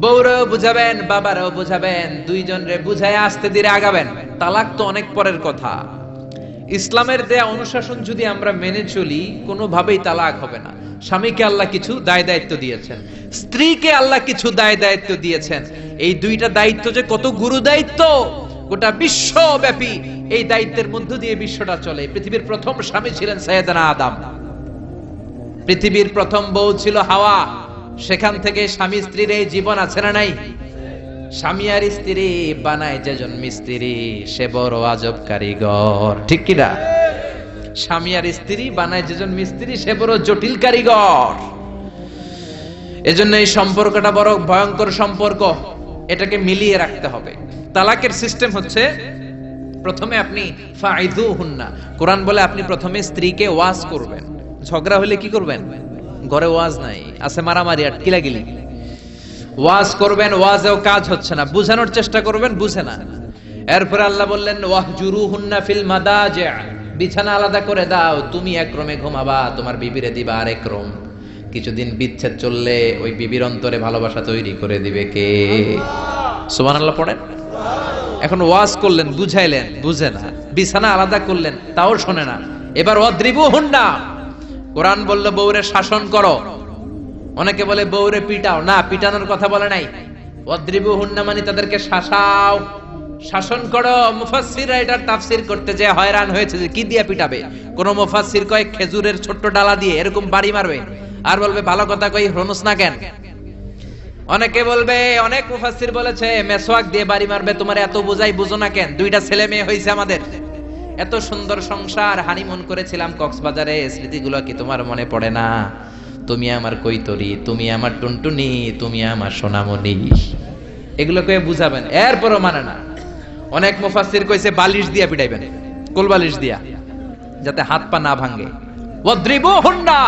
বউরাও বুঝাবেন, বাবারাও বুঝাবেন, দুইজনরে বুঝায় আস্তে ধীরে আগাবেন। তালাক তো অনেক পরের কথা। ইসলামের দেয়া অনুশাসন যদি আমরা মেনে চলি, কোনোভাবেই তালাক হবে না। স্বামীকে আল্লাহ কিছু দায় দায়িত্ব দিয়েছেন, স্ত্রীকে আল্লাহ কিছু দায় দায়িত্ব দিয়েছেন। এই দুইটা দায়িত্ব যে কত গুরু দায়িত্ব, গোটা বিশ্বব্যাপী এই দায়িত্বের মধ্য দিয়ে বিশ্বটা চলে। পৃথিবীর প্রথম স্বামী ছিলেন সাইয়েদনা আদম, পৃথিবীর প্রথম বউ ছিল হাওয়া। সেখান থেকে স্বামী স্ত্রীর এই জীবন আছে না নাই? স্বামী আর স্ত্রী বানায় যেজন মিস্ত্রি, সে বড় আজব কারিগর, ঠিক কিনা? স্বামী আর স্ত্রী বানায় যেজন মিস্ত্রি, সে বড় জটিল কারিগর। এজন্য এই সম্পর্কটা বড় ভয়ঙ্কর সম্পর্ক, এটাকে মিলিয়ে রাখতে হবে। তালাকের সিস্টেম হচ্ছে, প্রথমে আপনি ফাইযুহুন্না, কোরআন বলে আপনি প্রথমে স্ত্রীকে ওয়াজ করবেন। ঝগড়া হলে কি করবেন? ঘরে ওয়াজ নাই, আছে মারামারি আর কিলাগিলি। ওয়াজ করবেন, ওয়াজেও কাজ হচ্ছে না, বুঝানোর চেষ্টা করবেন, বুঝে না। এরপর আল্লাহ বললেন ওয়াহজুরুহুন্না ফিল মাদাজি', বিছানা আলাদা করে দাও, তুমি এক রুমে ঘুমাবা, তোমার বিবিরে দিবা আরেক রুম। কিছুদিন বিচ্ছেদ চললে ওই বিবির অন্তরে ভালোবাসা তৈরি করে দিবে কে? সুবহানাল্লাহ পড়েন। এখন ওয়াজ করলেন, বুঝাইলেন, বুঝে না। বিছানা আলাদা করলেন, তাও শোনে না। এবার ওয়াদ্রিবুহুন্না, কোরআন বলল বউরে শাসন করো। অনেকে বলে বউরে পিটাও, না, পিটানোর কথা বলে নাই। ওয়াদ্রিবুহুন্না মানে তাদেরকে শাসাও, শাসন করো। মুফাসসিররা এটার তাফসীর করতে যে হয়রান হয়েছে যে কি দিয়ে পিটাবে। কোন মুফাসসির কয় খেজুরের ছোট্ট ডালা দিয়ে এরকম বাড়ি মারবে, আর বলবে ভালো কথা কই হনুস না কেন। অনেকে বলবে, অনেক মুফাসসির বলেছে মেসওয়াক দিয়ে বাড়ি মারবে, তোমার এত বোঝাই বুঝো না কেন? দুইটা ছেলে মেয়ে হয়েছে আমাদের, এত সুন্দর সংসার, হানিমুন করেছিলাম কক্সবাজারে, স্মৃতিগুলো কি তোমার মনে পড়ে না? তুমি আমার কৈতরি, তুমি আমার টুনটুনি, তুমি আমার সোনামণি, এগুলো কয়ে বুঝাবেন। এরপরও মানে না। অনেক মুফাসসির কইছে বালিশ দিয়া পিটাইবেন, কোল বালিশ দিয়া, যাতে হাত পা না ভাঙে। ওয়াদ্রিবুহুন্না।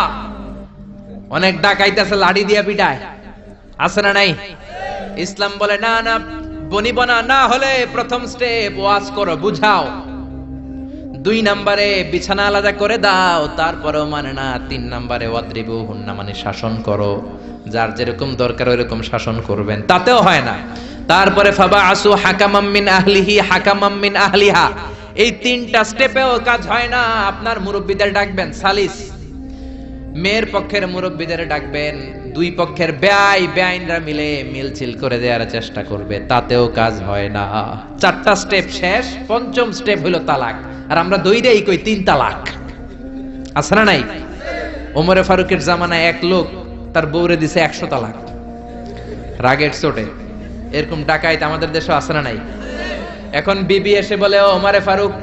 অনেক ডাকাইতেছে লাঠি দিয়া পিটায়, আছে না নাই? ইসলাম বলে না না, বনিবনা না হলে প্রথম স্টেপ ওয়াজ করো, বুঝাও। 2 নম্বরে বিছানা আলাদা করে দাও, তারপরেও মানে না। 3 নম্বরে ওয়াদ্রিবুহুন্না মানে শাসন করো, যার যেরকম দরকার ওইরকম শাসন করবেন, তাতেও হয় না। তারপরে ফাবাআসু হাকামাম মিন আহলিহি হাকামাম মিন আহলিহা, এই 3টা স্টেপেও কাজ হয় না। আপনার মুরব্বিদের ডাকবেন, সালিস, মেয়ের পক্ষের মুরব্বিদের ডাকবেন, 2 পক্ষের বেআইনরা মিলে মিলছিল করে দেওয়ার চেষ্টা করবে, তাতেও কাজ হয় না। 4টা স্টেপ শেষ, 5ম স্টেপ হলো তালাক। আর আমরা দইটাই কই 3 তালাক, আছে না নাই? ওমরে ফারুকের জামানায় এক লোক তার বউরে দিছে 100 তালাক, রাগের চোটে। এরকম ডাকাইত আমাদের দেশে আছে না নাই? এখন বিবি এসে বলে, ও ওমরে ফারুক,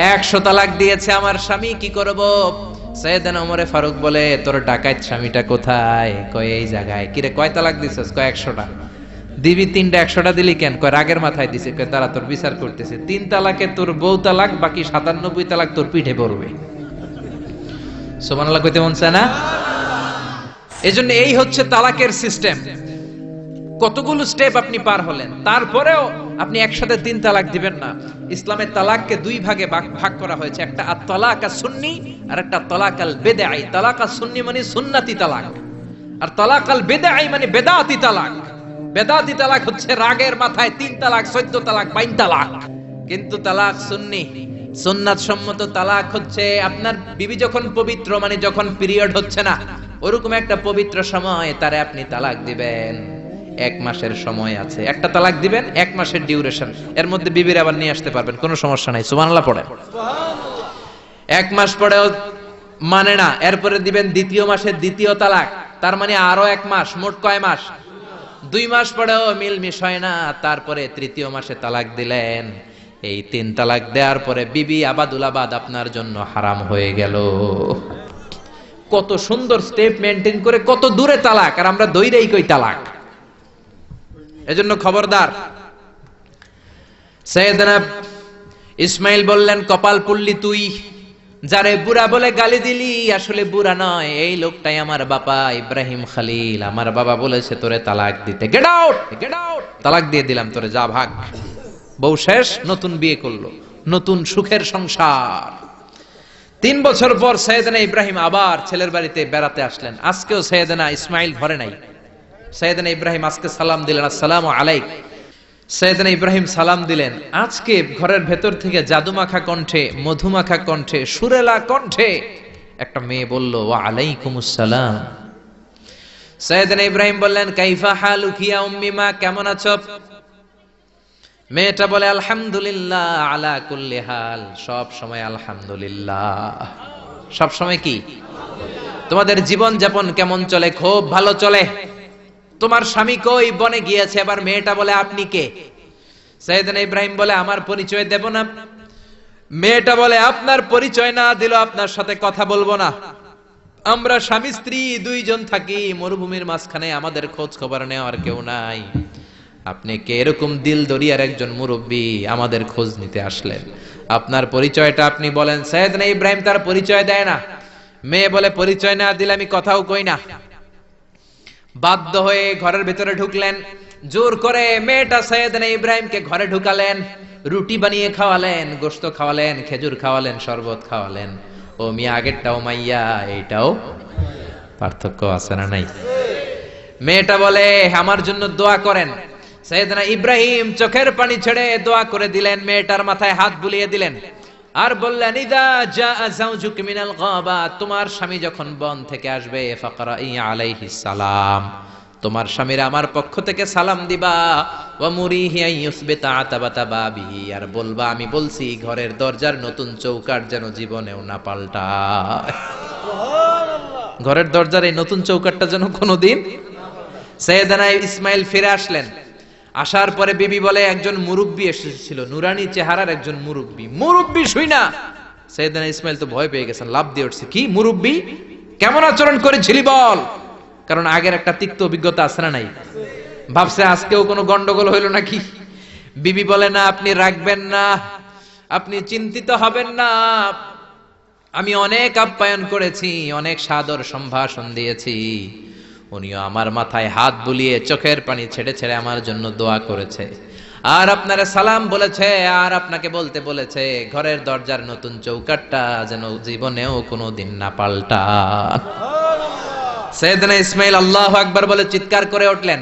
100 তালাক দিয়েছে আমার স্বামী, কি করব? সাইয়েদনা ওমরে ফারুক বলে, তোর ডাকাইত স্বামীটা কোথায়? কয় এই জায়গায়। কিরে কয় তালাক দিছস? কয় 100টা। দিবি 3টা, 100টা দিলি কেন? কয় রাগের মাথায় দিছে। কয় তারা তোর বিচার করতেছে, 3 তালাকে তোর বউ তালাক, বাকি 97 তালাক তোর পিঠে পড়বে। সুবহানাল্লাহ কইতে মন চায় না? এজন্য এই হচ্ছে তালাকের সিস্টেম। কতগুলো স্টেপ আপনি পার হলেন, তারপরেও আপনি একসাথে 3 তালাক দিবেন না। ইসলামের তালাককে 2 ভাগে ভাগ করা হয়েছে, একটা আত-তালাক আস-সুন্নি আর একটা তালাক আল-বিদআই। তালাক আস-সুন্নি মানে সুন্নতি তালাক, আর তালাক আল-বিদআই মানে বেদাতি তালাক। বেদাতি তালাক হচ্ছে রাগের মাথায় 3 তালাক, 14 তালাক, 22 তালাক। কিন্তু তালাক সুন্নি, সুন্নাত সম্মত তালাক হচ্ছে আপনার বিবি যখন পবিত্র, মানে যখন পিরিয়ড হচ্ছে না, ওরকম একটা পবিত্র সময় তারে আপনি তালাক দিবেন। 1 মাসের সময় আছে, একটা তালাক দিবেন, 1 মাসের ডিউরেশন, এর মধ্যে বিবির আবার নিয়ে আসতে পারবেন, কোনো সমস্যা নাই। সুবহানাল্লাহ পড়ে। 1 মাস পরেও মানে না, এরপরে দিবেন 2য় মাসের 2য় তালাক, তার মানে আরো 1 মাস, মোট কয় মাস? 2 মাস পরেও মিল মিশ হয় না, তারপরে 3য় মাসে তালাক দিলেন। এই 3 তালাক দেওয়ার পরে বিবি আবাদুল আবাদ আপনার জন্য হারাম হয়ে গেল। কত সুন্দর স্টেপ মেনটেন করে কত দূরে তালাক, আর আমরা দইরেই কই তালাক। এজন্য খবরদার। সাইয়েদনা ইসমাইল বললেন, কপাল পুল্লি তুই, যারে বুড়া বলে গালি দিলি আসলে বুড়া নয়, এই লোকটাই আমার বাবা ইব্রাহিম খলিল। আমার বাবা বলেছে তোরে তালাক দিতে, গেট আউট, গেট আউট, তালাক দিয়ে দিলাম তোরে, যা ভাগ। বউ শেষ, নতুন বিয়ে করলো, নতুন সুখের সংসার। 3 বছর পর সৈয়দনা ইব্রাহিম আবার ছেলের বাড়িতে বেড়াতে আসলেন। আজকেও সৈয়দনা ইসমাইল ঘরে নাই। সৈয়দনা ইব্রাহিম আজকে সালাম দিলেন, আসসালামু আলাইক। সৈয়দনা ইব্রাহিম সালাম দিলেন। আজকে ঘরের ভেতর থেকে জাদুমাখা কণ্ঠে, মধুমাখা কণ্ঠে, সুরেলা কণ্ঠে একটা মেয়ে বলল, ওয়া আলাইকুমুস সালাম। সৈয়দনা ইব্রাহিম বললেন, কাইফা হালুকি ইয়া উম্মি মা, কেমন আছো? মেয়েটা বলে, আলহামদুলিল্লাহ আলা কুল্লি হাল, সব সময় আলহামদুলিল্লাহ। সব সময় কি? তোমাদের জীবন যাপন কেমন চলে? খুব ভালো চলে। তোমার স্বামী কই? বনে গিয়েছে। এবার মেয়েটা বলে, আপনি কে? সাইয়েদনা ইব্রাহিম বলে, আমার পরিচয় দেব না। মেয়েটা বলে, আপনার পরিচয় না দিল আপনার সাথে কথা বলবো না। আমরা স্বামী স্ত্রী দুইজন থাকি মরুভূমির মাঝখানে, আমাদের খোঁজ খবর নেওয়ার কেউ নাই। আপনি কে? এরকম দিল দরিয়ার একজন মুরব্বী আমাদের খোঁজ নিতে আসলেন, আপনার পরিচয়টা আপনি বলেন। সাইয়েদনা ইব্রাহিম তার পরিচয় দেয় না। মেয়ে বলে, পরিচয় না দিলে আমি কথাও কই না। বাধ্য হয়ে ঘরের ভিতরে ঢুকলেন। জোর করে মেয়েটা সাইয়েদনা ইব্রাহিমকে ঘরে ঢুকালেন। রুটি বানিয়ে খাওয়ালেন, গোশত খাওয়ালেন, খেজুর খাওয়ালেন, শরবত খাওয়ালেন। ও মিয়া, আগেরটাও মাইয়া, এইটাও পার্থক্য আছে না নাই? মেয়েটা বলে, আমার জন্য দোয়া করেন। সাইয়েদনা ইব্রাহিম চোখের পানি ছেড়ে দোয়া করে দিলেন, মেয়েটার মাথায় হাত বুলিয়ে দিলেন আর বললেন, ইদা জাআ যাওজুক মিনাল গাবা, তোমার স্বামী যখন বন থেকে আসবে, ফাকরাই আলাইহিস সালাম, তোমার স্বামীর আমার পক্ষ থেকে সালাম দিবা। ওয়া মুরিহি আইয়ুসবিতা আতাবাতা বাবিহি, আর বলবা আমি বলছি ঘরের দরজার নতুন চৌকাঠ যেন জীবনেও না পাল্টায়। সুবহানাল্লাহ। ঘরের দরজার এই নতুন চৌকাঠটা যেন কোনোদিন। সাইয়েদনা ইসমাইল ফিরে আসলেন। আসার পরে বিবি বলে, একজন মুরব্বী এসেছিল, নুরানি চেহারার একজন মুরব্বী শুই না। সাইয়েদনা ইসমাইল তো ভয় পেয়ে গেছেন, লাফ দিয়ে উঠছে, কি মুরব্বী? কেমন আচরণ করেছিলি বল? কারণ আগের একটা তিক্ত অভিজ্ঞতা আছে না নাই? ভাবছে আজকেও কোনো গন্ডগোল হইল নাকি। বিবি বলে, না, আপনি রাখবেন না, আপনি চিন্তিত হবেন না। আমি অনেক আপ্যায়ন করেছি, অনেক সাদর সম্ভাষণ দিয়েছি। উনিও আমার মাথায় হাত বুলিয়ে চোখের পানি ছেড়ে ছেড়ে আমার জন্য দোয়া করেছে, আর আপনারা সালাম বলেছে, আর আপনাকে বলতে বলেছে ঘরের দরজার নতুন চৌকাঠটা যেন জীবনেও কোনোদিন না পাল্টা। সাইয়েদনা ইসমাইল আল্লাহু আকবার বলে চিৎকার করে উঠলেন।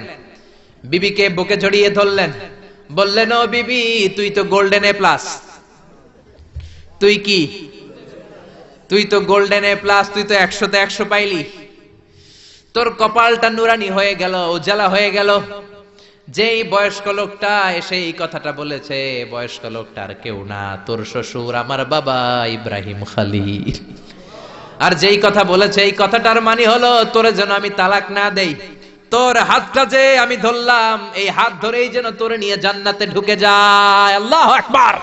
বিবিকে বুকে জড়িয়ে ধরলেন, বললেন, ও বিবি, তুই তো গোল্ডেন এ প্লাস। তুই কি? তুই তো গোল্ডেন এ প্লাস, তুই তো 100তে 100 পাইলি। তোর কপালটা নুরানি হয়ে গেল, উজালা হয়ে গেল। যেই বয়স্ক লোকটা এসে এই কথাটা বলেছে, বয়স্ক লোকটা আর কেউ না, তোর শ্বশুর, আমার বাবা ইব্রাহিম খালিল। আর যেই কথা বলেছে, এই কথাটার মানে হলো, তোরে যেন আমি তালাক না দেই, তোর হাতটা যে আমি ধরলাম, এই হাত ধরেই যেন তোরে নিয়ে জান্নাতে ঢুকে যায়। আল্লাহু আকবার।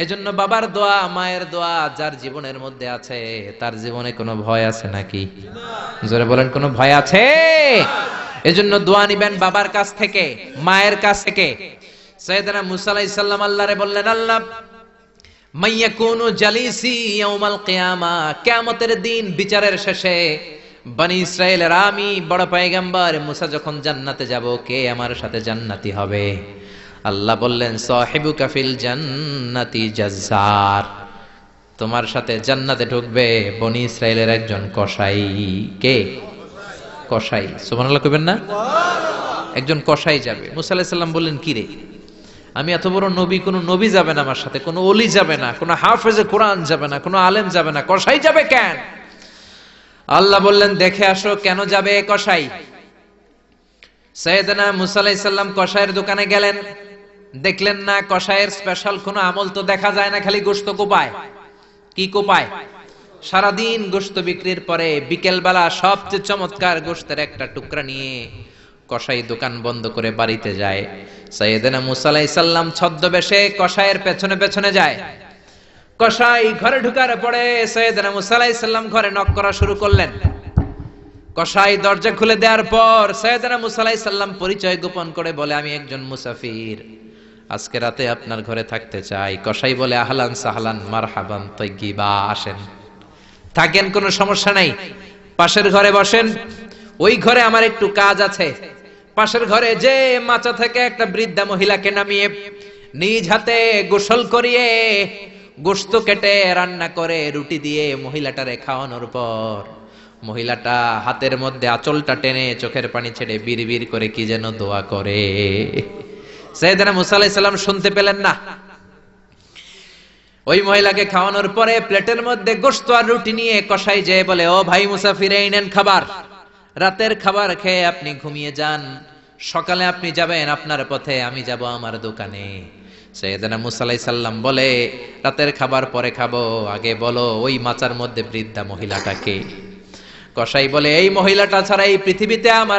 এজন্য বাবার দোয়া, মায়ের দোয়া যার জীবনের মধ্যে আছে, তার জীবনে কোনো ভয় আছে নাকি? জোরে বলেন, কোনো ভয় আছে? এজন্য দোয়া নিবেন বাবার কাছ থেকে, মায়ের কাছ থেকে। সাইয়েদনা মুসা আলাইহিস সালাম আল্লাহরে বললেন, আল্লাহ, মাইয়াকুনু জালিসি ইয়াউমাল কিয়ামা, কিয়ামতের দিন বিচারের শেষে বনি ইসরাইলের আমি বড় পয়গম্বর মুসা যখন জান্নাতে যাব, কে আমার সাথে জান্নাতি হবে? আল্লাহ বললেন, সাহিবুকা ফিল জান্নাতি জাজ্জার, তোমার সাথে জান্নাতে ঢুকবে বনি ইসরাইলের একজন কসাই। কে? কসাই। সুবহানাল্লাহ কইবেন না? একজন কসাই যাবে। মুসা আলাইহিস সালাম বললেন, কি রে, আমি এত বড় নবী, কোন নবী যাবে না আমার সাথে, কোন ওলি যাবে না, কোন হাফেজে কোরআন যাবে না, কোন আলেম যাবে না, কসাই যাবে কেন? আল্লাহ বললেন, দেখে আসো কেন যাবে কসাই। সাইয়েদনা মুসা আলাইহিস সালাম কসাইয়ের দোকানে গেলেন, দেখলেন না কসাইয়ের স্পেশাল কোনো আমল তো দেখা যায় না, খালি গোশত কোপায়। কি কোপায়? সারাদিন গোশত বিক্রির পরে বিকেল বেলা সবচেয়ে চমৎকার গোশতের একটা টুকরা নিয়ে কসাই দোকান বন্ধ করে বাড়িতে যায়। সাইয়েদনা মুসা আলাইহিস সালাম ছদ্মবেশে কসাইয়ের পেছনে পেছনে যায়। কসাই ঘরে ঢুকার পরে সাইয়েদনা মুসা আলাইহিস সালাম ঘরে নক করা শুরু করলেন। কসাই দরজা খুলে দেওয়ার পর সাইয়েদনা মুসা আলাইহিস সালাম পরিচয় গোপন করে বলে, আমি একজন মুসাফির, আজকে রাতে আপনার ঘরে থাকতে চাই। কসাই বলে, আহলান সাহলান মারহাবান তাইয়্যিবা, আসেন, থাকেন, কোনো সমস্যা নাই, পাশের ঘরে বসেন, ওই ঘরে আমার একটু কাজ আছে। পাশের ঘরে যে মাচা থেকে একটা বৃদ্ধা মহিলাকে নামিয়ে নিজ হাতে গোসল করিয়ে গোশত কেটে রান্না করে রুটি দিয়ে মহিলাটারে খাওয়ানোর পর মহিলাটা হাতের মধ্যে আঁচলটা টেনে চোখের পানি ছেড়ে বিড়বিড় করে কি যেন দোয়া করে। সাইয়েদনা মুসা আলাইহিস সালাম শুনতে পেলেন না। ওই মহিলাকে খাওয়ানোর পরে প্লেটের মধ্যে গোশত আর রুটি নিয়ে কসাই যেয়ে বলে, ও ভাই মুসাফির, এই নেন খাবার, রাতের খাবার খেয়ে আপনি ঘুমিয়ে যান, সকালে আপনি যাবেন আপনার পথে, আমি যাব আমার দোকানে। সাইয়েদনা মুসা আলাইহিস সালাম বলে, রাতের খাবার পরে খাবো, আগে বলো ওই মাচার মধ্যে বৃদ্ধা মহিলাটাকে। কসাই বলে, এই মহিলাটা ছাড়া এই পৃথিবীতে আমার